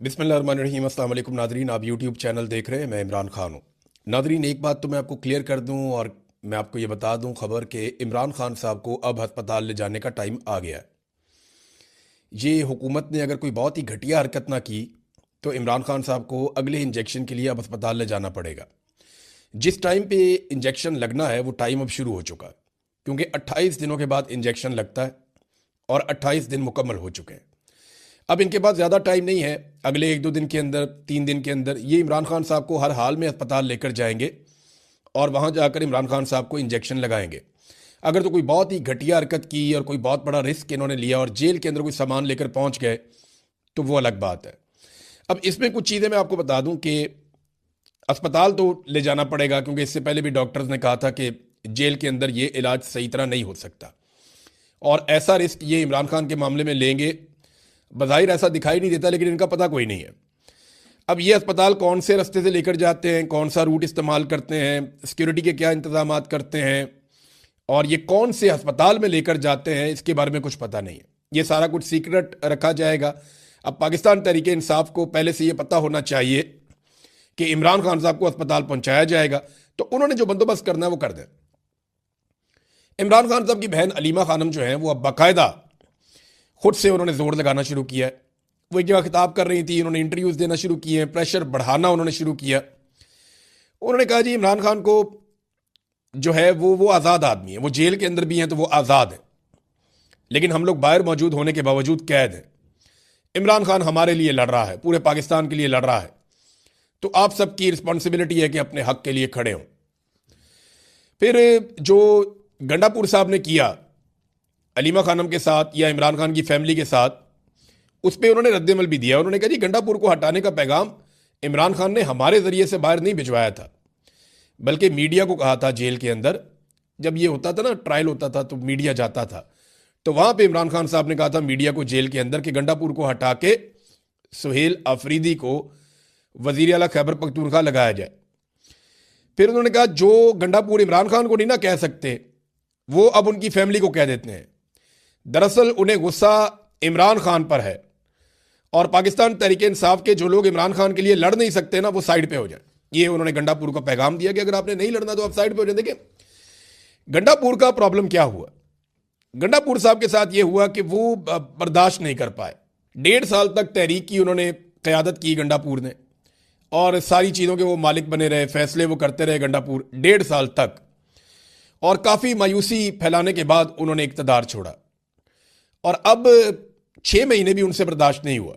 बिस्मिल्लाहिर्रहमानिर्रहीम। अस्सलाम वालेकुम नादरीन, आप यूट्यूब चैनल देख रहे हैं। मैं इमरान खान हूँ। नादरीन, एक बात तो मैं आपको क्लियर कर दूँ और मैं आपको ये बता दूँ खबर कि इमरान खान साहब को अब अस्पताल ले जाने का टाइम आ गया है। ये हुकूमत ने अगर कोई बहुत ही घटिया हरकत ना की तो इमरान खान साहब को अगले इंजेक्शन के लिए अब अस्पताल ले जाना पड़ेगा। जिस टाइम पे इंजेक्शन लगना है वो टाइम अब शुरू हो चुका है, क्योंकि 28 दिनों के बाद इंजेक्शन लगता है और 28 दिन मुकम्मल हो चुके हैं। अब इनके पास ज़्यादा टाइम नहीं है। अगले 1-2 दिन के अंदर, 3 दिन के अंदर ये इमरान खान साहब को हर हाल में अस्पताल लेकर जाएंगे और वहाँ जाकर इमरान खान साहब को इंजेक्शन लगाएंगे। अगर तो कोई बहुत ही घटिया हरकत की और कोई बहुत बड़ा रिस्क इन्होंने लिया और जेल के अंदर कोई सामान लेकर पहुँच गए तो वो अलग बात है। अब इसमें कुछ चीज़ें मैं आपको बता दूं कि अस्पताल तो ले जाना पड़ेगा, क्योंकि इससे पहले भी डॉक्टर्स ने कहा था कि जेल के अंदर ये इलाज सही तरह नहीं हो सकता और ऐसा रिस्क ये इमरान खान के मामले में लेंगे। बज़ाहिर ऐसा दिखाई नहीं देता, लेकिन इनका पता कोई नहीं है। अब ये अस्पताल कौन से रास्ते से लेकर जाते हैं, कौन सा रूट इस्तेमाल करते हैं, सिक्योरिटी के क्या इंतजाम करते हैं और ये कौन से अस्पताल में लेकर जाते हैं, इसके बारे में कुछ पता नहीं है। ये सारा कुछ सीक्रेट रखा जाएगा। अब पाकिस्तान तहरीक इंसाफ को पहले से ये पता होना चाहिए कि इमरान खान साहब को अस्पताल पहुंचाया जाएगा, तो उन्होंने जो बंदोबस्त करना है वो कर दें। इमरान खान साहब की बहन अलीमा खानम जो है वो अब बाकायदा खुद से उन्होंने जोर लगाना शुरू किया है। वो एक जगह खिताब कर रही थी, उन्होंने इंटरव्यूज़ देना शुरू किए हैं, प्रेशर बढ़ाना उन्होंने शुरू किया। उन्होंने कहा जी इमरान खान को जो है वो आज़ाद आदमी है, वो जेल के अंदर भी हैं तो वो आज़ाद है, लेकिन हम लोग बाहर मौजूद होने के बावजूद कैद हैं। इमरान खान हमारे लिए लड़ रहा है, पूरे पाकिस्तान के लिए लड़ रहा है, तो आप सबकी रिस्पॉन्सिबिलिटी है कि अपने हक के लिए खड़े हों। फिर जो गंडापुर साहब ने किया अलीमा खानम के साथ या इमरान खान की फैमिली के साथ, उस पर उन्होंने रद्दमल भी दिया। उन्होंने कहा जी गंडापुर को हटाने का पैगाम इमरान खान ने हमारे ज़रिए से बाहर नहीं भिजवाया था, बल्कि मीडिया को कहा था। जेल के अंदर जब ये होता था ना, ट्रायल होता था, तो मीडिया जाता था, तो वहाँ पे इमरान खान साहब ने कहा था मीडिया को जेल के अंदर कि गंडापुर को हटा के सुहेल आफरीदी को वज़ीर आला खैबर पख्तूनख्वा लगाया जाए। फिर उन्होंने कहा जो गंडापुर इमरान खान को नहीं ना कह सकते, वो अब उनकी फैमिली को कह देते हैं। दरअसल उन्हें गुस्सा इमरान खान पर है और पाकिस्तान तहरीक इंसाफ के जो लोग इमरान खान के लिए लड़ नहीं सकते ना, वो साइड पे हो जाए। ये उन्होंने गंडापुर को पैगाम दिया कि अगर आपने नहीं लड़ना तो आप साइड पे हो जाए। देखिए गंडापुर का प्रॉब्लम क्या हुआ। गंडापुर साहब के साथ ये हुआ कि वो बर्दाश्त नहीं कर पाए। 1.5 साल तक तहरीक की उन्होंने क़यादत की गंडापुर ने, और सारी चीज़ों के वो मालिक बने रहे, फैसले वो करते रहे गंडापुर 1.5 साल तक, और काफ़ी मायूसी फैलाने के बाद उन्होंने इक़्तिदार छोड़ा और अब 6 महीने भी उनसे बर्दाश्त नहीं हुआ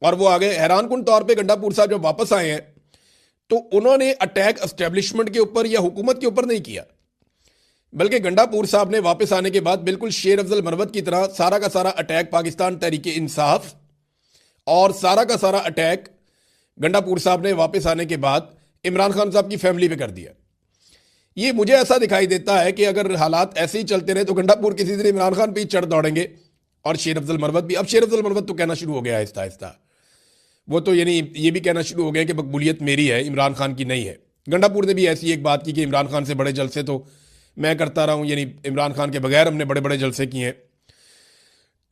और वो आ गए। हैरानकुन तौर पे गंडापुर साहब जब वापस आए हैं तो उन्होंने अटैक एस्टेब्लिशमेंट के ऊपर या हुकूमत के ऊपर नहीं किया, बल्कि गंडापुर साहब ने वापस आने के बाद बिल्कुल शेर अफजल मरवत की तरह सारा का सारा अटैक पाकिस्तान तहरीक इंसाफ और सारा का सारा अटैक गंडापुर साहब ने वापस आने के बाद इमरान खान साहब की फैमिली पे कर दिया। ये मुझे ऐसा दिखाई देता है कि अगर हालात ऐसे ही चलते रहे तो गंडापुर किसी दिन इमरान खान पे ही चढ़ दौड़ेंगे और शेर अफजल मरवत भी। अब शेर अफजल मरवत तो कहना शुरू हो गया आहिस्ता आहिस्ता, वो तो यानी ये भी कहना शुरू हो गया कि मकबूलियत मेरी है, इमरान खान की नहीं है। गंडापुर ने भी ऐसी एक बात की कि इमरान खान से बड़े जलसे तो मैं करता रहा हूँ, यानी इमरान खान के बगैर हमने बड़े बड़े जलसे किए हैं।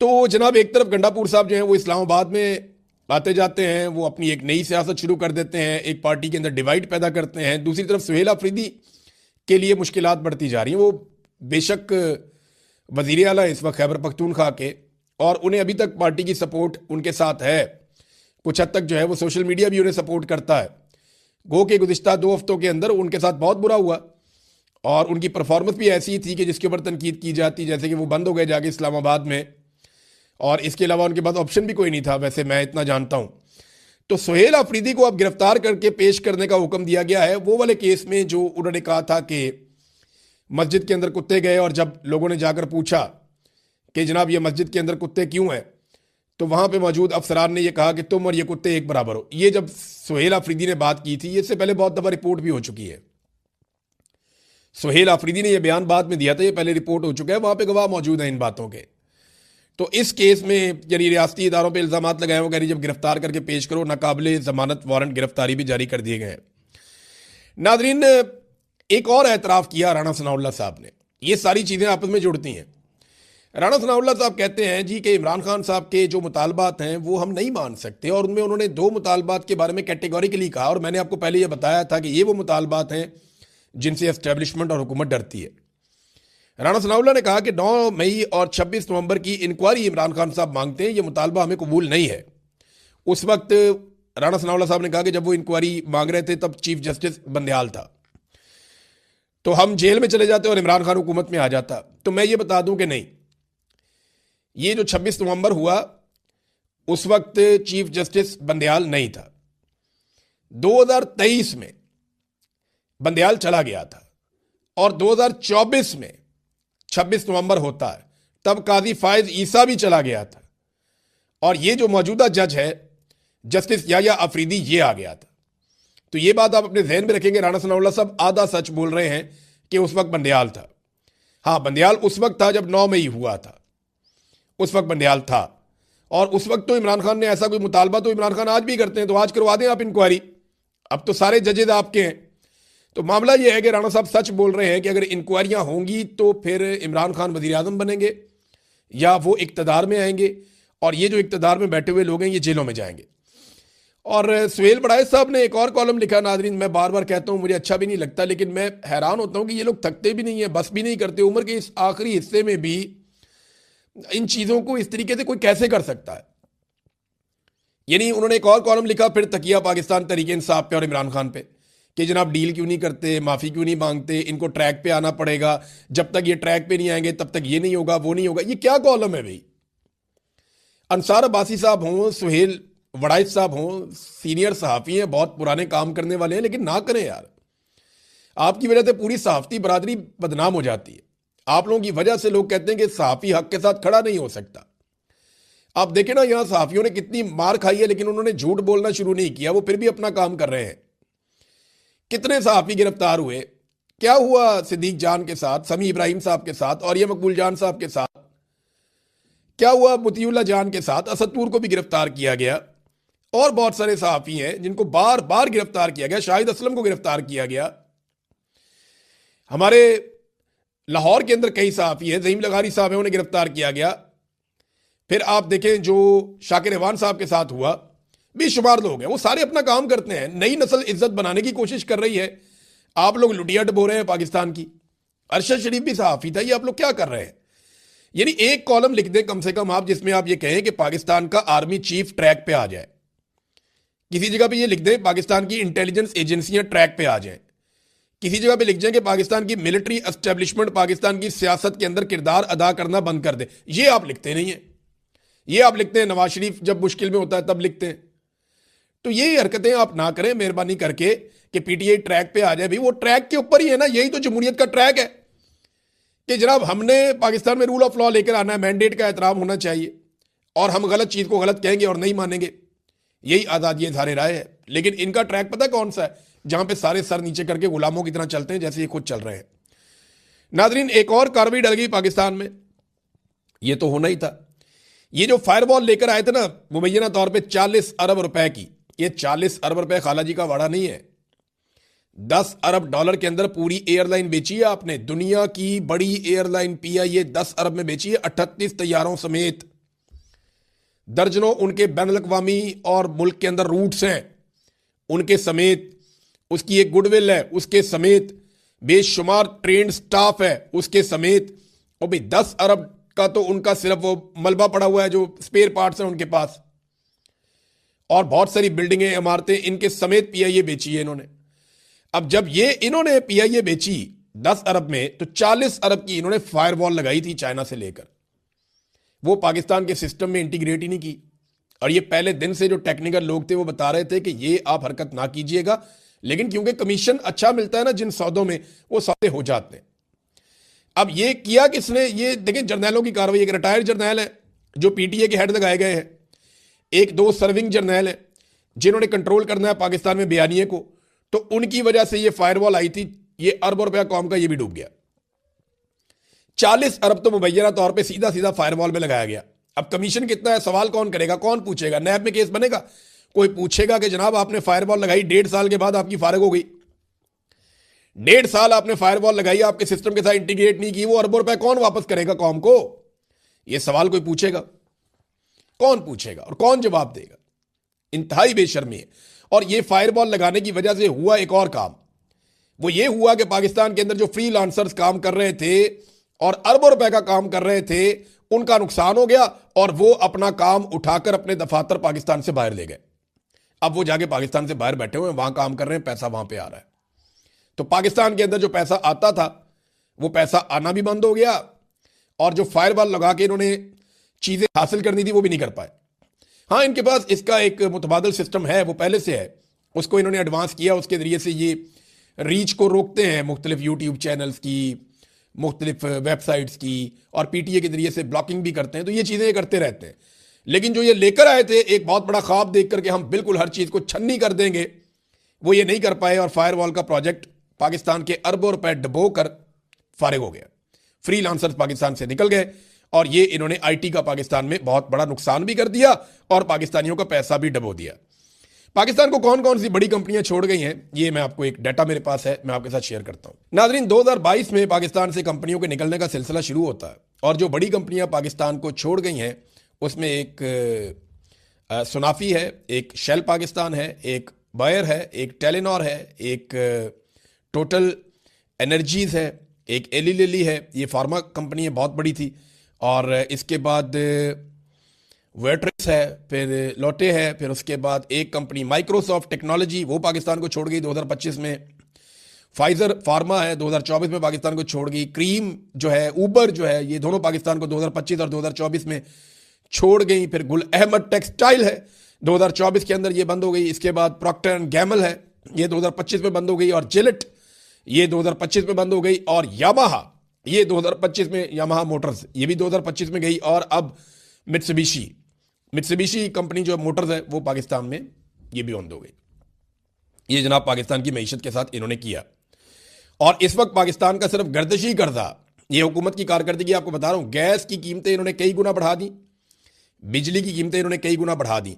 तो जनाब एक तरफ गंडापुर साहब जो हैं वो इस्लामाबाद में आते जाते हैं, वो अपनी एक नई सियासत शुरू कर देते हैं, एक पार्टी के अंदर डिवाइड पैदा करते हैं। दूसरी तरफ सुहेल आफरीदी के लिए मुश्किलात बढ़ती जा रही हैं। वो बेशक वज़ीर आला इस वक्त खैबर पख्तूनख्वा के, और उन्हें अभी तक पार्टी की सपोर्ट उनके साथ है, कुछ हद तक जो है वो सोशल मीडिया भी उन्हें सपोर्ट करता है। गो के गुज़िश्ता 2 हफ्तों के अंदर उनके साथ बहुत बुरा हुआ और उनकी परफॉर्मेंस भी ऐसी थी कि जिसके ऊपर तनकीद की जाती, जैसे कि वो बंद हो गए जाके इस्लामाबाद में, और इसके अलावा उनके पास ऑप्शन भी कोई नहीं था, वैसे मैं इतना जानता हूँ। तो सुहेल आफरीदी को अब गिरफ्तार करके पेश करने का हुक्म दिया गया है, वो वाले केस में जो उन्होंने कहा था कि मस्जिद के अंदर कुत्ते गए और जब लोगों ने जाकर पूछा कि जनाब ये मस्जिद के अंदर कुत्ते क्यों हैं, तो वहाँ पे मौजूद अफसरान ने ये कहा कि तुम और ये कुत्ते एक बराबर हो। ये जब सुहेल आफरीदी ने बात की थी, इससे पहले बहुत दफ़ा रिपोर्ट भी हो चुकी है। सुहेल आफरीदी ने यह बयान बाद में दिया था, ये पहले रिपोर्ट हो चुका है, वहाँ पे गवाह मौजूद हैं इन बातों के। तो इस केस में यानी रियासती इदारों पर इल्ज़ाम लगाए हुए, कह रही जब गिरफ्तार करके पेश करो, नाकाबिले ज़मानत वारंट गिरफ्तारी भी जारी कर दिए गए हैं। नादरीन एक और एतराफ़ किया राणा सनाउल्लाह साहब ने, ये सारी चीज़ें आपस में जुड़ती हैं। राणा सनाउल्लाह साहब कहते हैं जी कि इमरान खान साहब के जो मुतालबात हैं वो हम नहीं मान सकते, और उनमें उन्होंने 2 मुतालबात के बारे में कैटेगोरिकली कहा, और मैंने आपको पहले ये बताया था कि ये वो मुतालबात हैं जिनसे एस्टेब्लिशमेंट और हुकूमत डरती है। राणा सनाउल्लाह ने कहा कि 9 मई और 26 नवंबर की इंक्वायरी इमरान खान साहब मांगते हैं, ये मुतालबा हमें कबूल नहीं है। उस वक्त राणा सनाउल्लाह साहब ने कहा कि जब वो इंक्वायरी मांग रहे थे तब चीफ जस्टिस बंदयाल था, तो हम जेल में चले जाते और इमरान खान हुकूमत में आ जाता। तो मैं ये बता दूं कि नहीं, ये जो 26 नवंबर हुआ उस वक्त चीफ जस्टिस बंदयाल नहीं था। 2023 में बंदयाल चला गया था, और 2024 में 26 नवंबर होता है तब काजी फायज ईसा भी चला गया था, और ये जो मौजूदा जज है जस्टिस याया अफरीदी ये आ गया था। तो ये बात आप अपने जहन में रखेंगे, राणा सनाउल्लाह साहब आधा सच बोल रहे हैं कि उस वक्त बंदयाल था। हाँ, बंदयाल उस वक्त था जब 9 मई हुआ था, उस वक्त बंदयाल था, और उस वक्त तो इमरान खान ने ऐसा कोई मुतालबा तो इमरान खान आज भी करते हैं, तो आज करवा दें आप इंक्वायरी, अब तो सारे जजेज आपके हैं। तो मामला यह है कि राणा साहब सच बोल रहे हैं कि अगर इंक्वायरियां होंगी तो फिर इमरान खान वजीर आजम बनेंगे या वो इक्तदार में आएंगे, और ये जो इक्तदार में बैठे हुए लोग हैं ये जेलों में जाएंगे। और सुहेल बड़ाइश साहब ने एक और कॉलम लिखा, नाजरीन मैं बार बार कहता हूं मुझे अच्छा भी नहीं लगता, लेकिन मैं हैरान होता हूं कि ये लोग थकते भी नहीं है, बस भी नहीं करते, उम्र के इस आखिरी हिस्से में भी इन चीजों को इस तरीके से कोई कैसे कर सकता है। यानी उन्होंने एक और कॉलम लिखा फिर तकिया पाकिस्तान तरीके इंसाफ पे और इमरान खान पे, कि जनाब डील क्यों नहीं करते, माफी क्यों नहीं मांगते, इनको ट्रैक पे आना पड़ेगा, जब तक ये ट्रैक पे नहीं आएंगे तब तक ये नहीं होगा, वो नहीं होगा। ये क्या कॉलम है भाई? अंसार अब्बासी साहब हों, सुहेल वड़ाइश साहब हों, सीनियर सहाफ़ी हैं, बहुत पुराने काम करने वाले हैं, लेकिन ना करें यार। आपकी वजह से पूरी सहाफ़ती बरादरी बदनाम हो जाती है। आप लोगों की वजह से लोग कहते हैं कि सहाफ़ी हक के साथ खड़ा नहीं हो सकता। आप देखें ना, यहां सहाफ़ियों ने कितनी मार खाई है, लेकिन उन्होंने झूठ बोलना शुरू नहीं किया, वो फिर भी अपना काम कर रहे हैं। कितने सहाफ़ी गिरफ्तार हुए, क्या हुआ सिद्दीक जान के साथ, समी इब्राहिम साहब के साथ, और ये मकबूल जान साहब के साथ, क्या हुआ मुतीउल्लाह जान के साथ, असदपुर को भी गिरफ्तार किया गया, और बहुत सारे सहाफ़ी हैं जिनको बार बार गिरफ्तार किया गया, शाहिद असलम को गिरफ्तार किया गया। हमारे लाहौर के अंदर कई सहाफ़ी हैं, ज़हीम लगारी साहब हैं, उन्हें गिरफ्तार किया गया। फिर आप देखें जो शाकिर रहमान साहब के साथ हुआ, बेशुमार लोग हैं, वो सारे अपना काम करते हैं, नई नस्ल इज्जत बनाने की कोशिश कर रही है। आप लोग लुटिया डबो रहे हैं पाकिस्तान की। अरशद शरीफ भी सहाफ़ी था, ये आप लोग क्या कर रहे हैं? यानी एक कॉलम लिख दें कम से कम आप, जिसमें आप ये कहें कि पाकिस्तान का आर्मी चीफ ट्रैक पे आ जाए। किसी जगह पे ये लिख दें पाकिस्तान की इंटेलिजेंस एजेंसियां ट्रैक पे आ जाएं। किसी जगह पे लिख जाए कि पाकिस्तान की मिलिट्री एस्टेब्लिशमेंट पाकिस्तान की सियासत के अंदर किरदार अदा करना बंद कर दे। ये आप लिखते नहीं है, ये आप लिखते हैं नवाज शरीफ जब मुश्किल में होता है तब लिखते हैं। तो ये हरकतें आप ना करें मेहरबानी करके कि पीटीआई ट्रैक पे आ जाए। भाई वो ट्रैक के ऊपर ही है ना, यही तो जमहूरियत का ट्रैक है कि जनाब हमने पाकिस्तान में रूल ऑफ लॉ लेकर आना है, मैंडेट का एहतराम होना चाहिए, और हम गलत चीज को गलत कहेंगे और नहीं मानेंगे, यही आज़ादी इज़हार राय है। लेकिन इनका ट्रैक पता कौन सा है? जहां पे सारे सर नीचे करके गुलामों की तरह चलते हैं जैसे ये खुद चल रहे हैं। नाजरीन एक और कार्रवाई डल गई पाकिस्तान में, ये तो होना ही था। ये जो फायरवॉल लेकर आए थे ना मुबैना तौर पे 40 अरब रुपए की, ये 40 अरब रुपए खाला जी का वाड़ा नहीं है, 10 अरब डॉलर के अंदर पूरी एयरलाइन बेची है आपने। दुनिया की बड़ी एयरलाइन पीआईए 10 अरब में बेची है, 38 तैयारों समेत। दर्जनों उनके बैनुल अक़वामी और मुल्क के अंदर रूट्स हैं उनके समेत, उसकी एक गुडविल है उसके समेत, बेशुमार ट्रेंड स्टाफ है उसके समेत। और भाई 10 अरब का तो उनका सिर्फ वो मलबा पड़ा हुआ है जो स्पेयर पार्ट्स हैं उनके पास, और बहुत सारी बिल्डिंगें इमारतें इनके समेत पीआईए बेची है इन्होंने। अब जब ये इन्होंने पीआईए बेची 10 अरब में, तो 40 अरब की इन्होंने फायरवॉल लगाई थी चाइना से लेकर, वो पाकिस्तान के सिस्टम में इंटीग्रेट ही नहीं की। और ये पहले दिन से जो टेक्निकल लोग थे वो बता रहे थे कि ये आप हरकत ना कीजिएगा, लेकिन क्योंकि कमीशन अच्छा मिलता है ना जिन सौदों में, वो सौदे हो जाते हैं। अब ये किया किसने? ये देखें जर्नैलों की कार्रवाई। एक रिटायर्ड जर्नैल है जो पीटीए के हेड लगाए गए हैं, एक 2 सर्विंग जर्नैल है जिन्होंने कंट्रोल करना है पाकिस्तान में बयानिए को, तो उनकी वजह से ये फायरवॉल आई थी। ये अरबों रुपया कौम का ये भी डूब गया। 40 अरब तो मुबैना तौर पे सीधा सीधा फायरवॉल में लगाया गया। अब कमीशन कितना है सवाल कौन करेगा, कौन पूछेगा? नैब में केस बनेगा, कोई पूछेगा कि जनाब आपने फायरवॉल लगाई, 1.5 साल के बाद आपकी फारग हो गई, 1.5 साल आपने फायरवॉल लगाई, आपके सिस्टम के साथ इंटीग्रेट नहीं की, वो अरबों रुपए कौन वापस करेगा कौम को? ये सवाल कोई पूछेगा? कौन पूछेगा और कौन जवाब देगा? इंतहाई बेशर्मी है। और ये फायरवॉल लगाने की वजह से हुआ एक और काम, वो ये हुआ कि पाकिस्तान के अंदर जो फ्रीलांसर्स काम कर रहे थे और अरबों रुपए का काम कर रहे थे, उनका नुकसान हो गया और वो अपना काम उठाकर अपने दफातर पाकिस्तान से बाहर ले गए। अब वो जाके पाकिस्तान से बाहर बैठे हुए हैं, वहां काम कर रहे हैं, पैसा वहां पे आ रहा है। तो पाकिस्तान के अंदर जो पैसा आता था वो पैसा आना भी बंद हो गया, और जो फायरवॉल लगा के इन्होंने चीजें हासिल करनी थी वो भी नहीं कर पाए। हाँ, इनके पास इसका एक मुतबादल सिस्टम है, वो पहले से है, उसको इन्होंने एडवांस किया। उसके जरिए से ये रीच को रोकते हैं मुख्तलिफ यूट्यूब चैनल्स की, मुख्तलिफ वेबसाइट्स की, और पीटीए के जरिए से ब्लॉकिंग भी करते हैं। तो ये चीज़ें करते रहते हैं। लेकिन जो ये लेकर आए थे एक बहुत बड़ा ख्वाब देख करके हम बिल्कुल हर चीज़ को छन्नी कर देंगे, वो ये नहीं कर पाए और फायरवॉल का प्रोजेक्ट पाकिस्तान के अरबों रुपए डबो कर फारिग हो गया। फ्रीलांसर्स पाकिस्तान से निकल गए और ये इन्होंने आईटी का पाकिस्तान में बहुत बड़ा नुकसान भी कर दिया और पाकिस्तानियों का पैसा भी डबो दिया। पाकिस्तान को कौन कौन सी बड़ी कंपनियां छोड़ गई हैं, ये मैं आपको एक डाटा मेरे पास है, मैं आपके साथ शेयर करता हूं। नाज़रीन, 2022 में पाकिस्तान से कंपनियों के निकलने का सिलसिला शुरू होता है और जो बड़ी कंपनियां पाकिस्तान को छोड़ गई हैं उसमें एक सुनाफी है, एक शेल पाकिस्तान है, एक बायर है, एक टेलीनॉर है, एक टोटल एनर्जीज है, एक एली लिली है। ये फार्मा कंपनी है, बहुत बड़ी थी। और इसके बाद वेट्रिक्स है, फिर लोटे है, फिर उसके बाद एक कंपनी माइक्रोसॉफ्ट टेक्नोलॉजी, वो पाकिस्तान को छोड़ गई 2025 में। फाइजर फार्मा है, 2024 में पाकिस्तान को छोड़ गई। क्रीम जो है, ऊबर जो है, ये दोनों पाकिस्तान को 2025 और 2024 में छोड़ गई। फिर गुल अहमद टेक्सटाइल है, 2024 के अंदर ये बंद हो गई। इसके बाद प्रॉक्टर एंड गैमल है, ये 2025 में बंद हो गई। और जिलेट, ये 2025 में बंद हो गई। और यामाहा, ये 2025 में, यामाहा मोटर्स, ये भी 2025 में गई। और अब मित्सुबिशी कंपनी जो मोटर्स है वो पाकिस्तान में ये भी बंद हो गई। ये जनाब पाकिस्तान की मईशत के साथ इन्होंने किया। और इस वक्त पाकिस्तान का सिर्फ गर्दिशी कर्जा, ये हुकूमत की कारकर्दगी आपको बता रहा हूं। गैस की कीमतें इन्होंने कई गुना बढ़ा दी, बिजली की कीमतें इन्होंने कई गुना बढ़ा दी।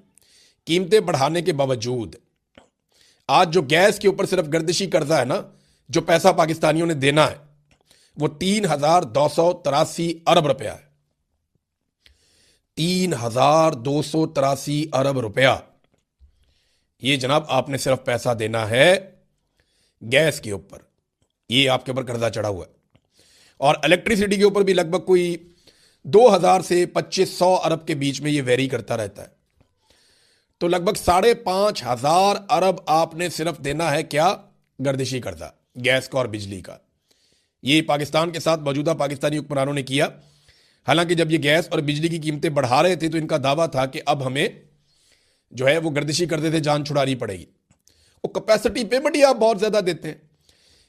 कीमतें बढ़ाने के बावजूद आज जो गैस के ऊपर सिर्फ गर्दिशी कर्जा है ना, जो पैसा पाकिस्तानियों ने देना है, वो 3,283 अरब रुपया है। 3,283 अरब रुपया, ये जनाब आपने सिर्फ पैसा देना है गैस के ऊपर, ये आपके ऊपर कर्जा चढ़ा हुआ है। और इलेक्ट्रिसिटी के ऊपर भी लगभग कोई 2,000 से 2,500 अरब के बीच में ये वेरी करता रहता है। तो लगभग 5,500 अरब आपने सिर्फ देना है क्या, गर्दिशी कर्जा, गैस का और बिजली का। ये पाकिस्तान के साथ मौजूदा पाकिस्तानी हुक्मरानों ने किया। हालांकि जब ये गैस और बिजली की कीमतें बढ़ा रहे थे तो इनका दावा था कि अब हमें जो है वो गर्दिशी कर्जे से जान छुड़ानी पड़ेगी। वो कैपेसिटी पेमेंट ही आप बहुत ज्यादा देते हैं,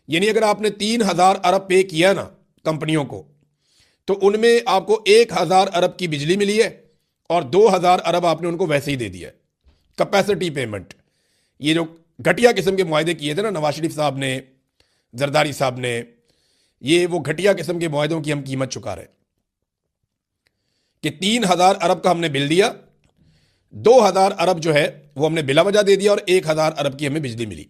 यानी अगर आपने 3,000 अरब पे किया ना कंपनियों को, तो उनमें आपको 1,000 अरब की बिजली मिली है और 2,000 अरब आपने उनको वैसे ही दे दिया। कैपेसिटी पेमेंट, ये जो घटिया किस्म के मुआहदे किए थे ना नवाज शरीफ साहब ने, जरदारी साहब ने, ये वो घटिया किस्म के मुआहदों की हम कीमत चुका रहे कि 3,000 अरब का हमने बिल दिया, 2,000 अरब जो है वो हमने बिला वजह दे दिया और 1,000 अरब की हमें बिजली मिली।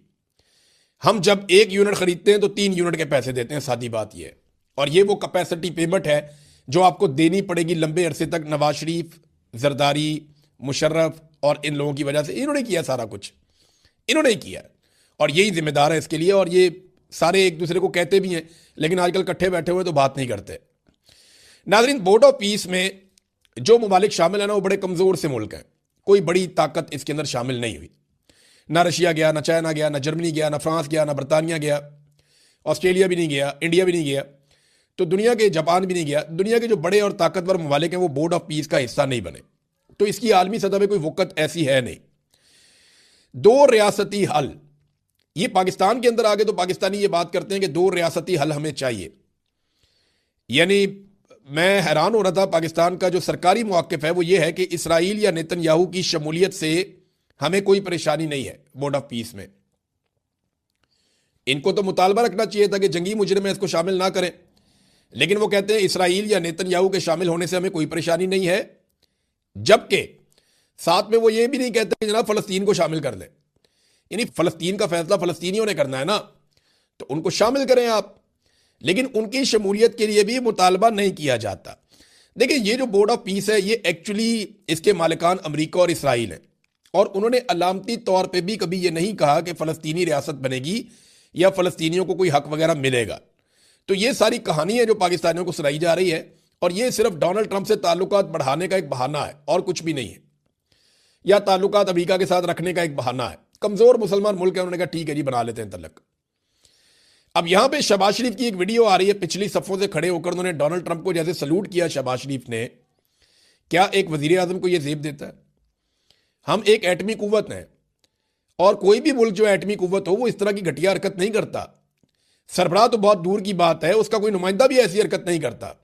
हम जब 1 यूनिट खरीदते हैं तो 3 यूनिट के पैसे देते हैं, सादी बात यह है। और ये वो कैपेसिटी पेमेंट है जो आपको देनी पड़ेगी लंबे अरसे तक। नवाज शरीफ, जरदारी, मुशर्रफ और इन लोगों की वजह से इन्होंने किया, सारा कुछ इन्होंने ही किया और यही जिम्मेदार है इसके लिए। और ये सारे एक दूसरे को कहते भी हैं, लेकिन आजकल इकट्ठे बैठे हुए तो बात नहीं करते। नाजरीन, बोर्ड ऑफ पीस में जो ममालिक शामिल है ना, वो बड़े कमजोर से मुल्क हैं। कोई बड़ी ताकत इसके अंदर शामिल नहीं हुई। ना रशिया गया, ना चाइना गया, ना जर्मनी गया, ना फ्रांस गया, ना बरतानिया गया, ऑस्ट्रेलिया भी नहीं गया, इंडिया भी नहीं गया, तो दुनिया के जापान भी नहीं गया। दुनिया के जो बड़े और ताकतवर ममालिक हैं वो बोर्ड ऑफ पीस का हिस्सा नहीं बने। तो इसकी आलमी सतह पर कोई वक़्त ऐसी है नहीं। 2 रियासती हल, ये पाकिस्तान के अंदर आगे तो पाकिस्तानी ये बात करते हैं कि 2 रियासती हल हमें चाहिए। यानी मैं हैरान हो रहा था, पाकिस्तान का जो सरकारी मौक़िफ़ है वो ये है कि इसराइल या नेतन्याहू की शमूलियत से हमें कोई परेशानी नहीं है बोर्ड ऑफ पीस में। इनको तो मुतालबा रखना चाहिए था कि जंगी मुजरिम में इसको शामिल ना करें, लेकिन वो कहते हैं इसराइल या नेतन्याहू के शामिल होने से हमें कोई परेशानी नहीं है, जबकि साथ में वो ये भी नहीं कहते कि जनाब फ़लस्तीन को शामिल कर दें। यानी फ़लस्तीन का फैसला फ़लस्तीनियों ने करना है ना, तो उनको शामिल करें आप, लेकिन उनकी शमूलियत के लिए भी मुतालबा नहीं किया जाता। देखिए, ये जो बोर्ड ऑफ पीस है, ये एक्चुअली इसके मालिकान अमेरिका और इसराइल हैं, और उन्होंने अलामती तौर पे भी कभी ये नहीं कहा कि फ़लस्तीनी रियासत बनेगी या फ़लस्तीनियों को कोई हक वगैरह मिलेगा। तो ये सारी कहानी है जो पाकिस्तानियों को सुनाई जा रही है, और ये सिर्फ डोनाल्ड ट्रंप से ताल्लुकात बढ़ाने का एक बहाना है और कुछ भी नहीं है, या ताल्लुकात अमेरिका के साथ रखने का एक बहाना है। कमज़ोर मुसलमान मुल्क है, उन्होंने कहा ठीक है जी, बना लेते हैं तलक। अब यहां पे शहबाज शरीफ की एक वीडियो आ रही है, पिछली सफ़ों से खड़े होकर उन्होंने डोनाल्ड ट्रंप को जैसे सलूट किया शहबाज शरीफ ने। क्या एक वजीर आजम को यह जेब देता है? हम एक एटमी कुव्वत हैं, और कोई भी मुल्क जो एटमी कुव्वत हो वो इस तरह की घटिया हरकत नहीं करता। सरबराह तो बहुत दूर की बात है, उसका कोई नुमाइंदा भी ऐसी हरकत नहीं करता।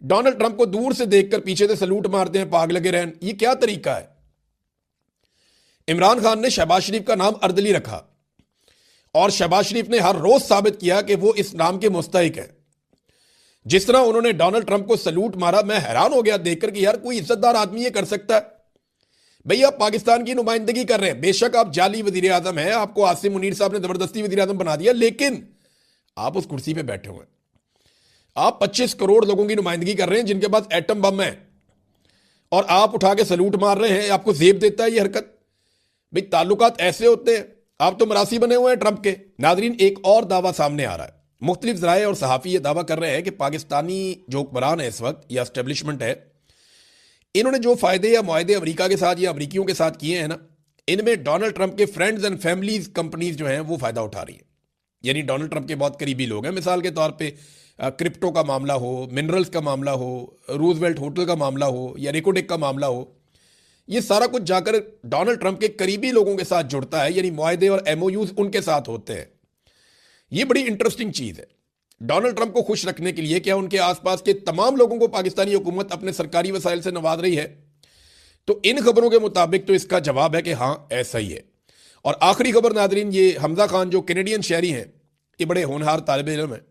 डोनाल्ड ट्रंप को दूर से देखकर पीछे से सलूट मारते हैं, पाग लगे रहन, ये क्या तरीका है? इमरान खान ने शहबाज शरीफ का नाम अर्दली रखा, और शहबाज शरीफ ने हर रोज साबित किया कि वो इस नाम के मुस्तहिक है। जिस तरह उन्होंने डोनाल्ड ट्रंप को सलूट मारा, मैं हैरान हो गया देखकर कि यार कोई इज्जतदार आदमी ये कर सकता है? भैया, आप पाकिस्तान की नुमाइंदगी कर रहे हैं, बेशक आप जाली वजीर आजम हैं, आपको आसिम मुनीर साहब ने जबरदस्ती वजीर आजम बना दिया, लेकिन आप उस कुर्सी पे बैठे हुए हैं। आप 25 करोड़ लोगों की नुमाइंदगी कर रहे हैं जिनके पास एटम बम है, और आप उठा के सलूट मार रहे हैं। आपको जेब देता है ये हरकत? भाई, ताल्लुकात ऐसे होते हैं? आप तो मरासी बने हुए हैं ट्रंप के। नाजरीन, एक और दावा सामने आ रहा है। मुख्तलिफ ज़राए और सहाफ़ी ये दावा कर रहे हैं कि पाकिस्तानी जो हुक्मरान है इस वक्त, या एस्टेब्लिशमेंट है, इन्होंने जो फ़ायदे या मुआहदे अमेरिका के साथ या अमरीकियों के साथ किए हैं ना, इनमें डोनाल्ड ट्रंप के फ्रेंड्स एंड फैमिलीज कंपनीज जो हैं वो फ़ायदा उठा रही है। यानी डोनाल्ड ट्रंप के बहुत करीबी लोग हैं। मिसाल के तौर पे क्रिप्टो का मामला हो, मिनरल्स का मामला हो, रूजवेल्ट होटल का मामला हो, या रिकोडेक का मामला हो, ये सारा कुछ जाकर डोनाल्ड ट्रंप के करीबी लोगों के साथ जुड़ता है। यानी मुआहदे और एमओयूज उनके साथ होते हैं। ये बड़ी इंटरेस्टिंग चीज़ है। डोनाल्ड ट्रंप को खुश रखने के लिए क्या उनके आसपास के तमाम लोगों को पाकिस्तानी हुकूमत अपने सरकारी वसाइल से नवाज रही है? तो इन खबरों के मुताबिक तो इसका जवाब है कि हाँ, ऐसा ही है। और आखिरी खबर नाजरीन, ये हमजा खान जो कैनेडियन शहरी हैं, ये बड़े होनहार तालिब इल्म हैं,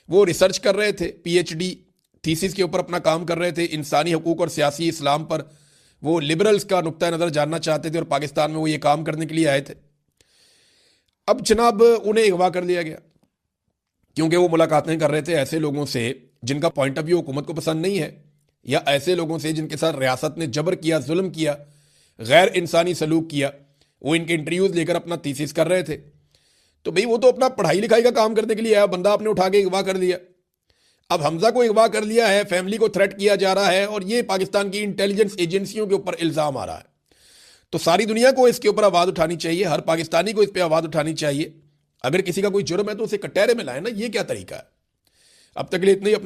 वो रिसर्च कर रहे थे, पीएचडी थीसिस के ऊपर अपना काम कर रहे थे, इंसानी हकूक और सियासी इस्लाम पर। वो लिबरल्स का नुक्ता नज़र जानना चाहते थे, और पाकिस्तान में वो ये काम करने के लिए आए थे। अब जनाब उन्हें अगवा कर लिया गया, क्योंकि वो मुलाकातें कर रहे थे ऐसे लोगों से जिनका पॉइंट ऑफ व्यू हुकूमत को पसंद नहीं है, या ऐसे लोगों से जिनके साथ रियासत ने जबर किया, जुल्म किया, गैर इंसानी सलूक किया। वो इनके इंटरव्यूज लेकर अपना थीसिस कर रहे थे। तो भाई, वो तो अपना पढ़ाई लिखाई का काम करने के लिए आया, बंदा आपने उठा के अगवा कर दिया। अब हमजा को अगवा कर लिया है, फैमिली को थ्रेट किया जा रहा है, और ये पाकिस्तान की इंटेलिजेंस एजेंसियों के ऊपर इल्ज़ाम आ रहा है। तो सारी दुनिया को इसके ऊपर आवाज़ उठानी चाहिए, हर पाकिस्तानी को इस पर आवाज़ उठानी चाहिए। अगर किसी का कोई जुर्म है तो उसे कटहरे में लाए ना, ये क्या तरीका है? अब तक के लिए इतना ही। अपना